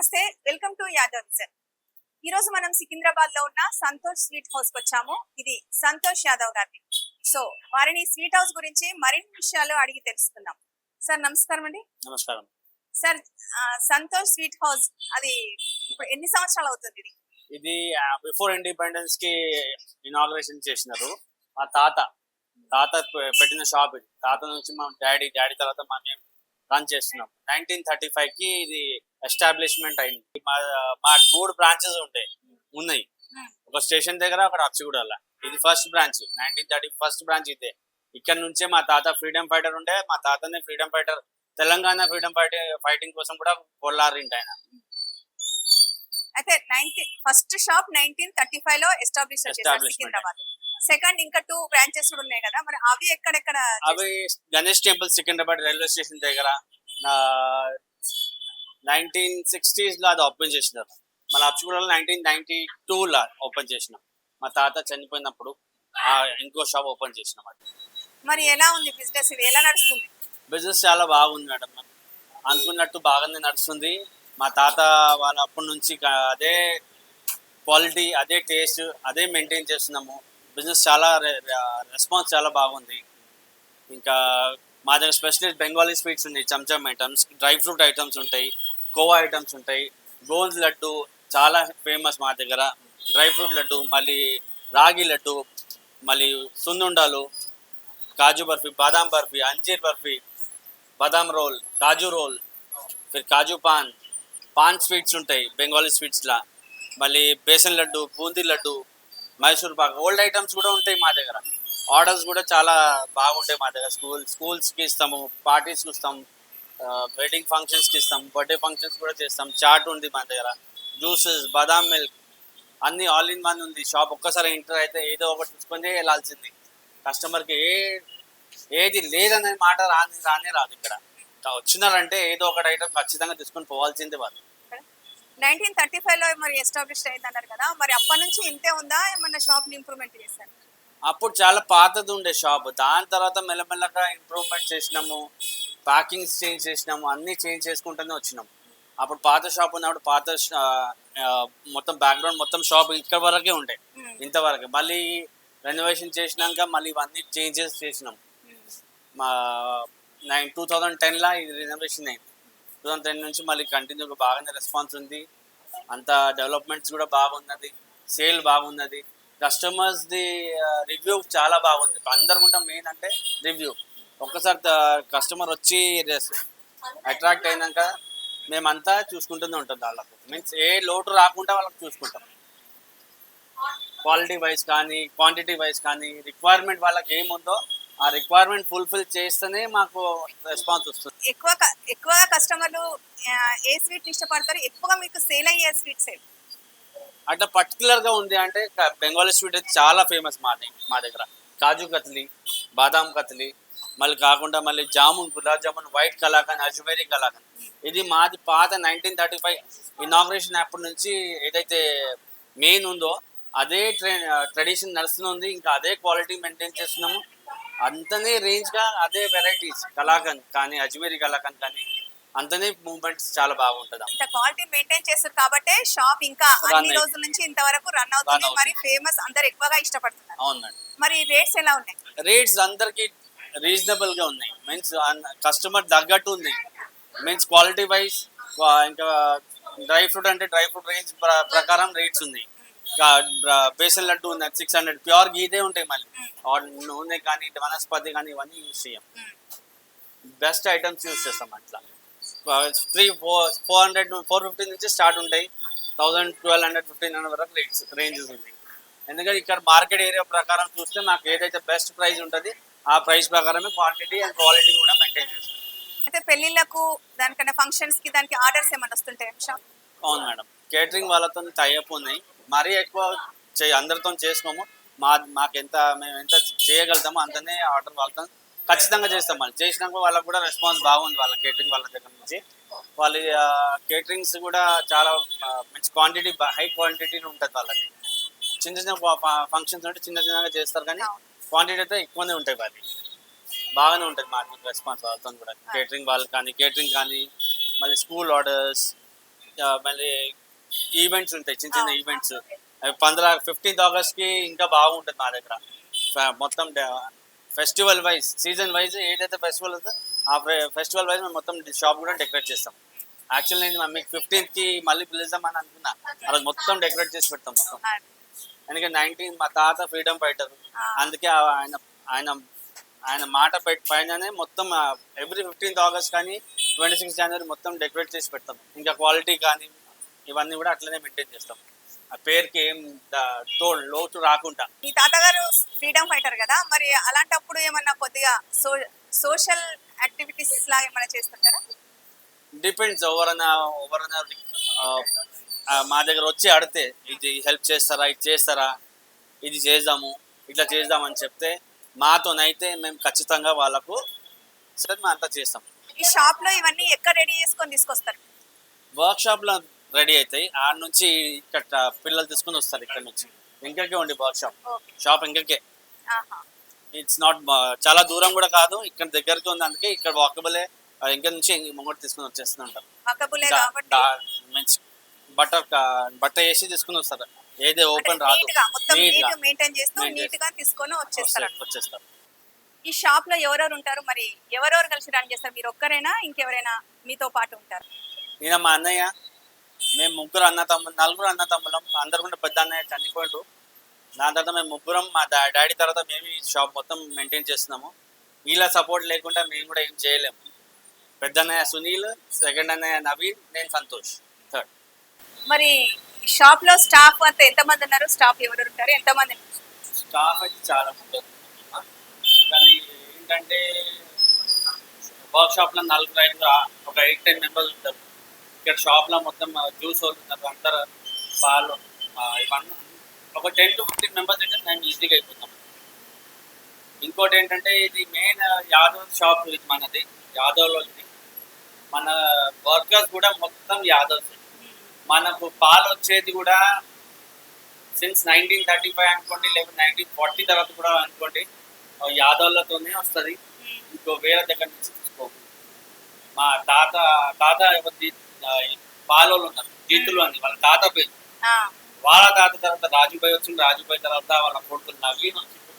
నమస్తే, welcome to Yadav vision. ఈ రోజు మనం సికింద్రాబాద్ లో ఉన్న సంతోష్ స్వీట్ హౌస్ కి వచ్చాము. ఇది సంతోష్ యాదవ్ గారిది. సో వారిని స్వీట్ హౌస్ గురించి మరిన్ని విషయాలు అడిగి తెలుసుకుందాం. సార్ నమస్కారం అండి. నమస్కారం. సార్, సంతోష్ స్వీట్ హౌస్ అది ఇప్పుడు ఎన్ని సంవత్సరాలు అవుతుంది? ఇది బిఫోర్ ఇండిపెండెన్స్ కి ఇనాగ్రేషన్ చేసినారు. మా తాత పెట్టిన షాప్ ఇది. తాత నుంచి మా డాడీ తర్వాత మేము రన్ చేస్తున్నాం. 1935 కి ఇది ఎస్టాబ్లిష్మెంట్ అయింది. మా 3 బ్రాంచెస్ ఉన్నాయి. ఒక స్టేషన్ దగ్గర, ఒక అచ్చిగూడలో. ఇది ఫస్ట్ బ్రాంచ్. 1930 ఫస్ట్ బ్రాంచ్ ఇదే. ఇక్కడ నుంచే మా తాత ఫ్రీడమ్ ఫైటర్ ఉండే. మా తాతనే freedom fighter, Telangana freedom fighting కోసం కూడా కొల్లారింటి ఆయన. అయితే ఫస్ట్ షాప్ 1935 లో ఎస్టాబ్లిష్ చేశారు సికింద్రాబాద్. సెకండ్ ఇంకా 2 బ్రాంచెస్ కూడా ఉన్నాయి కదా, మరి అవి ఎక్కడెక్కడ? అవి Ganesh temple Secunderabad railway station దగ్గర 1960s లో అది ఓపెన్ చేసినారు. మళ్ళీ అచ్చుగూడలో 1992 లో ఓపెన్ చేసినాం. మా తాత చనిపోయినప్పుడు ఇంకో షాప్ ఓపెన్ చేసినాం. అది మరి ఎలా ఉంది బిజినెస్? ఇది ఎలా నడుస్తుంది? బిజినెస్ చాలా బాగుంది మేడం. అనుకున్నట్టు బాగానే నడుస్తుంది. మా తాత వాళ్ళ అప్పటి నుంచి అదే క్వాలిటీ, అదే టేస్ట్, అదే మెయింటైన్ చేస్తున్నాము. బిజినెస్ చాలా రెస్పాన్స్ చాలా బాగుంది. ఇంకా మా దగ్గర స్పెషలిస్ట్ బెంగాలీ స్వీట్స్ ఉన్నాయి. చంచమ్ ఐటమ్స్, డ్రై ఫ్రూట్ ఐటమ్స్ ఉంటాయి, కోవా ఐటమ్స్ ఉంటాయి. గోంజ్ లడ్డు చాలా ఫేమస్ మా దగ్గర. డ్రై ఫ్రూట్ లడ్డు, మళ్ళీ రాగి లడ్డు, మళ్ళీ సున్నుండాలు, కాజు బర్ఫీ, బాదాం బర్ఫీ, అంజీర్ బర్ఫీ, బాదాం రోల్, కాజు రోల్, ఫిర్ కాజు పాన్ స్వీట్స్ ఉంటాయి బెంగాలీ స్వీట్స్లా. మళ్ళీ బేసన్ లడ్డు, బూందీ లడ్డు, మైసూర్ పాక్, ఓల్డ్ ఐటమ్స్ కూడా ఉంటాయి మా దగ్గర. ఆర్డర్స్ కూడా చాలా బాగుంటాయి మా దగ్గర. స్కూల్స్కి ఇస్తాము, పార్టీస్కి ఇస్తాము, వెడ్డింగ్ ఫంక్షన్స్కి ఇస్తాం, బర్త్డే ఫంక్షన్స్ కూడా చేస్తాం. చాట్ ఉంది మా దగ్గర, జ్యూసెస్, బాదాం మిల్క్, అన్నీ ఆల్ ఇన్ వన్ ఉంది షాప్. ఒక్కసారి ఎంటర్ అయితే ఏదో ఒకటి తీసుకొని వెళ్ళాల్సింది. కస్టమర్కి ఏది లేదనే మాట రానే రాదు. ఇక్కడ వచ్చినారంటే ఏదో ఒకటి ఐటమ్ ఖచ్చితంగా తీసుకొని పోవాల్సిందే వాళ్ళు. 1935 లో మరి ఎస్టాబ్లిష్ అయింది అన్నారు కదా, మరి అప్పటి నుంచి ఇంతే ఉందా, ఏమన్నా షాప్ ని ఇంప్రూవ్మెంట్ చేశారు? అప్పుడు చాలా పాతది ఉండే షాప్. దాని తర్వాత మెల్లమెల్లగా ఇంప్రూవ్మెంట్ చేసినాము, ప్యాకింగ్స్ చేంజ్ చేసినాము, అన్నీ చేంజ్ చేసుకుంటూనే వచ్చినాము. అప్పుడు పాత షాప్ ఉన్నప్పుడు మొత్తం బ్యాక్గ్రౌండ్ మొత్తం షాప్ ఇక్కడ వరకే ఉండే, ఇంతవరకే. మళ్ళీ రెనోవేషన్ చేసినాక మళ్ళీ ఇవన్నీ చేంజెస్ చేసినాం. మా 2010లో ఇది రెనోవేషన్ అయింది. 2010 నుంచి మళ్ళీ కంటిన్యూగా బాగానే రెస్పాన్స్ ఉంది. అంత డెవలప్మెంట్స్ కూడా బాగున్నది, సేల్ బాగున్నది, కస్టమర్స్ది రివ్యూ చాలా బాగుంది. అందరికంటే మెయిన్ అంటే రివ్యూ. ఒక్కసారి కస్టమర్ వచ్చి అట్రాక్ట్ అయినాక మేమంతా చూసుకుంటూనే ఉంటాం. వాళ్ళకు మీన్స్ ఏ లోటు రాకుండా వాళ్ళకి చూసుకుంటాం. క్వాలిటీ వైజ్ కానీ, క్వాంటిటీ వైజ్ కానీ, రిక్వైర్మెంట్ వాళ్ళకి ఏముందో ఆ రిక్వైర్మెంట్ ఫుల్ఫిల్ చేస్తేనే మాకు రెస్పాన్స్ వస్తుంది. ఎక్కువగా కస్టమర్లు ఏ స్వీట్ ఇష్టపడతారు? ఎక్కువగా మీకు సేల్ అయ్యే స్వీట్స్ ఏవి? అట్లా పర్టికులర్గా ఉంది అంటే బెంగాలీ స్వీట్ అయితే చాలా ఫేమస్ మా దగ్గర. కాజు కత్లీ, బాదాం కత్లీ, మళ్ళీ కాకుండా మళ్ళీ జామున్, గులాబ్ జామున్, వైట్ కలాకండ్, అజ్మేరీ కలాకండ్. ఇది మాది పాత 1935 ఇనాగ్రేషన్ అప్పటి నుంచి ఏదైతే మెయిన్ ఉందో అదే ట్రెడిషన్ నడుస్తుంది. ఇంకా అదే క్వాలిటీ మెయింటైన్ చేస్తున్నాము. అంతనే రేంజ్గా అదే వెరైటీస్, కలాకండ్ కానీ, అజ్మేరీ కలాకండ్ కానీ, అంతనే మూవ్మెంట్స్ చాలా బాగుంటుంది. ఇంత క్వాలిటీ మెయింటైన్ చేస్తారు కాబట్టి షాప్ ఇంకా అన్ని రోజుల నుంచి ఇంతవరకు రన్ అవుతుంది. మరి ఫేమస్, అందరు ఎక్కువగా ఇష్టపడుతున్నారు. అవునండి. మరి రేట్స్ ఎలా ఉన్నాయి? రేట్స్ అందరికి రీజనబుల్ గా ఉన్నాయి. మీన్స్ కస్టమర్ తగ్గట్టు ఉంది. మీన్స్ క్వాలిటీ వైజ్, ఇంకా డ్రై ఫ్రూట్ అంటే డ్రై ఫ్రూట్ రేంజ్ ప్రకారం రేట్స్ ఉన్నాయి. బేసన్ లడ్డు ఉంది 600, ప్యూర్ గీదే ఉంటాయి. మళ్ళీ నూనె కానీ, వనస్పతి కానీ ఇవన్నీ యూజ్ చేయం. బెస్ట్ ఐటమ్స్ యూజ్ చేస్తాం. అట్లా 450 నుంచి స్టార్ట్ ఉంటాయి. 1000, 1200, 1500 వరకు రేంజెస్ ఉన్నాయి. ఎందుకంటే ఇక్కడ మార్కెట్ ఏరియా ప్రకారం చూస్తే మాకు ఏదైతే బెస్ట్ ప్రైస్ ఉంటుంది ఆ ప్రైస్ ప్రకారమే క్వాంటిటీ అండ్ క్వాలిటీ కూడా మెయింటైన్ చేస్తాం. అయితే పెళ్లిళ్ళకు, దానికన్నా ఫంక్షన్స్ కి దానికి ఆర్డర్స్ ఏమైనా వస్తుంటాయి షాప్? అవును మేడం, కేటరింగ్ వాళ్ళతో టైఅప్ ఉన్నాయి. మరీ ఎక్కువ అందరితో చేసుకోము. మేము ఎంత చేయగలుగుతామో అంతనే ఆర్డర్ వాళ్ళతో ఖచ్చితంగా చేస్తాం. మళ్ళీ చేసినాక వాళ్ళకు కూడా రెస్పాన్స్ బాగుంది. వాళ్ళ కేటరింగ్ వాళ్ళ దగ్గర నుంచి వాళ్ళ కేటరింగ్స్ కూడా చాలా మంచి క్వాంటిటీ, హై క్వాంటిటీ ఉంటుంది వాళ్ళకి. చిన్న చిన్న ఫంక్షన్స్ అంటే చిన్నగా చేస్తారు, కానీ క్వాంటిటీ అయితే ఎక్కువనే ఉంటాయి. వాళ్ళు బాగానే ఉంటుంది మాకు రెస్పాన్స్ వాళ్ళతో కూడా. కేటరింగ్ వాళ్ళు కానీ, మళ్ళీ స్కూల్ ఆర్డర్స్, మళ్ళీ ఈవెంట్స్ ఉంటాయి, చిన్న చిన్న ఈవెంట్స్. 15th ఆగస్ట్కి ఇంకా బాగుంటుంది మా దగ్గర. మొత్తం ఫెస్టివల్ వైజ్, సీజన్ వైజ్ ఏదైతే ఫెస్టివల్ ఉందో ఆ ఫెస్టివల్ వైజ్ మేము మొత్తం షాప్ కూడా డెకరేట్ చేస్తాం. యాక్చువల్లీ నేను మీకు 15th మళ్ళీ పిలుద్దామని అనుకున్నా, ఆ రోజు మొత్తం డెకరేట్ చేసి పెడతాం మొత్తం. ఎందుకంటే 19 మా తాత ఫ్రీడమ్ ఫైటర్, అందుకే ఆయన ఆయన ఆయన మాట పైననే మొత్తం ఎవ్రీ 15th ఆగస్ట్ కానీ 26 జనవరి మొత్తం డెకరేట్ చేసి పెడతాం. ఇంకా క్వాలిటీ కానీ ఇవన్నీ కూడా అట్లనే మెయింటైన్ చేస్తాం, ఆ పేరుకి ఏం లోటు రాకుండా. మీ తాతగారు ఫ్రీడమ్ ఫైటర్ కదా, మరి అలాంటప్పుడు ఏమన్నా కొద్దిగా సోషల్ యాక్టివిటీస్ లాగా ఏమైనా చేస్తుంటారా? డిపెండ్స్, ఎవరైనా మా దగ్గర వచ్చి అడితే ఇది హెల్ప్ చేస్తారా, ఇది చేస్తారా, ఇది చేద్దాము, ఇట్లా చేద్దామని చెప్తే మాతోనైతే మేము ఖచ్చితంగా వాళ్ళకు సరే మేము అంతా చేస్తాం. ఈ షాప్ లో ఇవన్నీ ఎక్కడ రెడీ చేసుకొని తీసుకొస్తారు? వర్క్ షాప్లో రెడీ అవుతాయి, ఆడ నుంచి ఇక్కడ పిల్లలు తీసుకొని వస్తారు. ఇక్కడ నుంచి ఇంకకే ఉండి వర్క్ షాప్ ఇంకకే. ఇట్స్ నాట్ చాలా దూరం కూడా కాదు, ఇక్కడ దగ్గరకి ఉంది, అందుకే ఇక్కడ వాకబులే. ఇంకా నుంచి ముంగట తీసుకొని వచ్చేస్తుంటారు. మీన్స్ బట్ట వేసి తీసుకుని వస్తారు, ఏదే ఓపెన్ రాదు, వచ్చేస్తారు. ఈ షాప్ లో ఎవరెవరు ఉంటారు, మరి ఎవరెవరు కలిసి రన్ చేస్తారు? మీరు ఒక్కరైనా ఇంకెవరైనా మీతో పాటు ఉంటారు? ఈయన మా అన్నయ్య, మేము నలుగురు అన్న తమ్ములం. అందరు కూడా పెద్ద అన్నయ్య చనిపోయాడు, దాని తర్వాత మేము ముగ్గురం, మా డాడీ తర్వాత మేము ఈ షాప్ మొత్తం మెయింటైన్ చేస్తున్నాము. వీళ్ళ సపోర్ట్ లేకుండా మేము కూడా ఏం చేయలేము. పెద్ద అన్నయ్య సునీల్, సెకండ్ అన్నయ్య నవీన్, నేను సంతోష్, థర్డ్. మరి షాప్ లో స్టాఫ్ అంతా ఎంతమంది ఉన్నారు? స్టాఫ్ ఎవరు ఉంటారు, ఎంతమంది? స్టాఫ్ అయితే చాలా మంది, కానీ ఏంటంటే వర్క్ షాప్ లో 4-5 ఒక 8-10 మెంబర్స్ ఉంటారు. ఇక్కడ షాప్ లో మొత్తం జ్యూస్ వాళ్ళు ఉన్నారు, అందరు పాలు ఇవన్నీ ఒక 10-15 మెంబర్స్ అయితే మేము ఈజీగా అయిపోతాం. ఇంకోటి ఏంటంటే ఇది మెయిన్ యాదవ్ షాప్, ఇది మనది యాదవ్లో. మన వర్కర్స్ కూడా మొత్తం యాదవ్స్. మనకు పాలు వచ్చేది కూడా సిన్స్ 1935 అనుకోండి, లేకపోతే 1940 తర్వాత కూడా అనుకోండి, యాదవ్లతోనే వస్తుంది. ఇంకో వేరే దగ్గర నుంచి తీసుకోము. మా తాత ఎవరి పాలోళ్ళు ఉన్నారు, జీతులు అని వాళ్ళ తాత పేరు. వాళ్ళ తాత తర్వాత రాజుబాయి వచ్చింది, రాజుబాయి తర్వాత వాళ్ళ కొడుకులు నవీన్ వచ్చింది.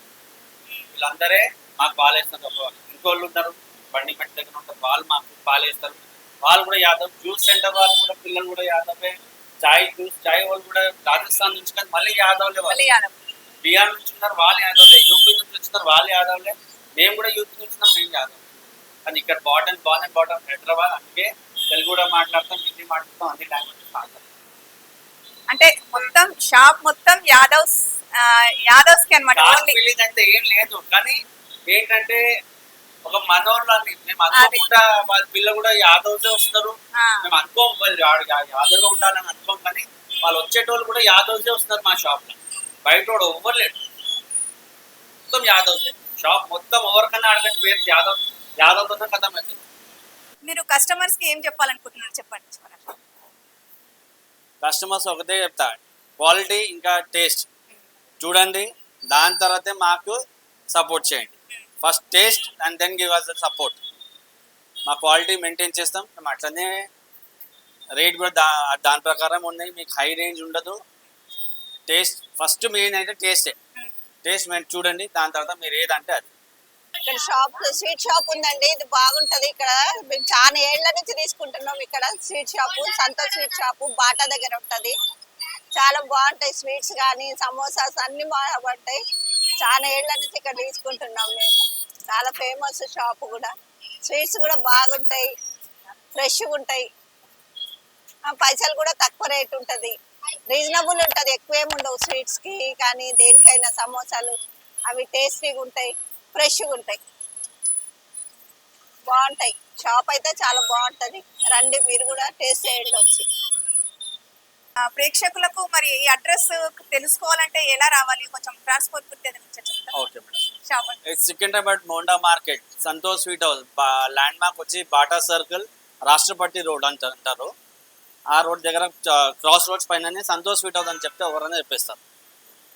వీళ్ళందరే మాకు పాలేస్తారు. ఇంకోళ్ళు ఉంటారు బండి మెట్టి దగ్గర ఉంటారు, వాళ్ళు మాకు పాలేస్తారు. వాళ్ళు కూడా యాదవ్. జ్యూస్ సెంటర్ వాళ్ళు కూడా పిల్లలు కూడా యాదవే. చాయ్ వాళ్ళు కూడా రాజస్థాన్ నుంచి, కానీ మళ్ళీ యాదవ్లే. బీహార్ నుంచి ఉన్నారు, వాళ్ళు యాదవ్లే. యూపీ నుంచి వచ్చినారు, వాళ్ళు యాదవ్లే. మేము కూడా యూపీ నుంచి ఉన్నాం, మేము యాదవ్. కానీ ఇక్కడ బాటం హైదరాబాద్, అందుకే తెలుగు కూడా మాట్లాడతాం, హిందీ మాట్లాడతాం, అన్ని లాంగ్వేజెస్ మాట్లాడతాం. అంటే మొత్తం షాప్ మొత్తం యాదవ్స్ కి అన్నమాట. ఫీలింగ్ అయితే ఏం లేదు, కానీ ఏంటంటే ఒక మనోళ్ళని మేము అనుకోకుండా వాళ్ళ పిల్లలు కూడా యాదవ్సే వస్తారు. మేము అనుకోం వాళ్ళు యాదవ్గా ఉండాలని అనుకోం, కానీ వాళ్ళు వచ్చేటోళ్ళు కూడా యాదవ్సే వస్తున్నారు మా షాప్ లో. బయట కూడా ఎవ్వరులేడు, మొత్తం యాదవ్సే. షాప్ మొత్తం ఎవరికన్నా అడగండి పేరు యాదవ్తో కథ అవుతుంది. మీరు కస్టమర్స్ కి ఏం చెప్పాలనుకుంటున్నారు చెప్పండి. కస్టమర్స్ ఒకటే చెప్తా, క్వాలిటీ ఇంకా టేస్ట్ చూడండి, దాని తర్వాతే మాకు సపోర్ట్ చేయండి. First taste and then give us the support. మా క్వాలిటీ మెయింటైన్ చేస్తాం, మేము అట్లనే రేట్ కూడా దాని ప్రకారం ఉన్నాయి. మీకు హై రేంజ్ ఉండదు. టేస్ట్ ఫస్ట్ మెయిన్ అయితే టేస్ట్ మేము చూడండి, దాని తర్వాత మీరు ఏదంటే అది. ఇక్కడ స్వీట్ షాప్ ఉందండి, ఇది బాగుంటది. ఇక్కడ మేము చాలా ఏళ్ల నుంచి తీసుకుంటున్నాం. ఇక్కడ sweet shop Santosh sweet shop Bata దగ్గర ఉంటది. చాలా బాగుంటాయి స్వీట్స్ కానీ సమోసాస్ అన్ని బాగుంటాయి. చాలా ఏళ్ల నుంచి ఇక్కడ తీసుకుంటున్నాం మేము. చాలా ఫేమస్ షాప్ కూడా. స్వీట్స్ కూడా బాగుంటాయి, ఫ్రెష్గా ఉంటాయి. పైసలు కూడా తక్కువ రేట్ ఉంటది, రీజనబుల్ ఉంటది. ఎక్కువ ఏమి ఉండవు స్వీట్స్ కి కానీ దేనికైనా. సమోసాలు అవి టేస్టీగా ఉంటాయి, ఫ్రెష్గా ఉంటాయి, బాగుంటాయి. షాప్ అయితే చాలా బాగుంటది, రండి మీరు కూడా టేస్ట్ చేయండి వచ్చి. ప్రేక్షకులకు మరి ఈ అడ్రస్ తెలుసుకోవాలంటే ఎలా రావాలి? కొంచెం transport okay madam. Secunderabad Monda market, Santosh sweet house, land mark వచ్చి బాటా సర్కిల్, రాష్ట్రపతి రోడ్ అంటారు. ఆ రోడ్ దగ్గర క్రాస్ రోడ్స్ పైననే సంతోష్ స్వీట్ హౌస్ అని చెప్తే ఎవరైనా చెప్పేస్తారు.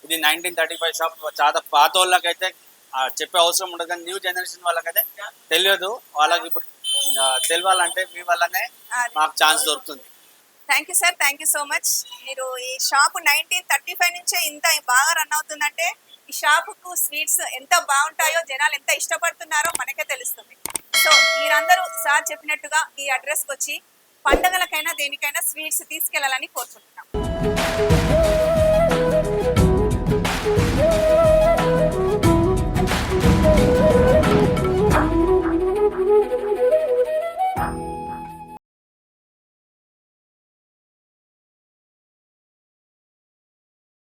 ఇది 1935 షాప్. చాలా పాత వాళ్ళకైతే చెప్పే అవసరం ఉండదు, కానీ న్యూ జనరేషన్ వాళ్ళకైతే తెలియదు. వాళ్ళకి ఇప్పుడు తెలియాలంటే మీ వల్లనే మాకు ఛాన్స్ దొరుకుతుంది. Thank you sir, thank you so much. మీరు ఈ షాప్ 1935 నుంచే ఇంత బాగా రన్ అవుతుందంటే ఈ షాపుకు స్వీట్స్ ఎంత బాగుంటాయో, జనాలు ఎంత ఇష్టపడుతున్నారో మనకే తెలుస్తుంది. సో మీరందరూ సార్ చెప్పినట్టుగా ఈ అడ్రస్కి వచ్చి పండగలకైనా దేనికైనా స్వీట్స్ తీసుకెళ్లాలని కోరుకుంటున్నాం.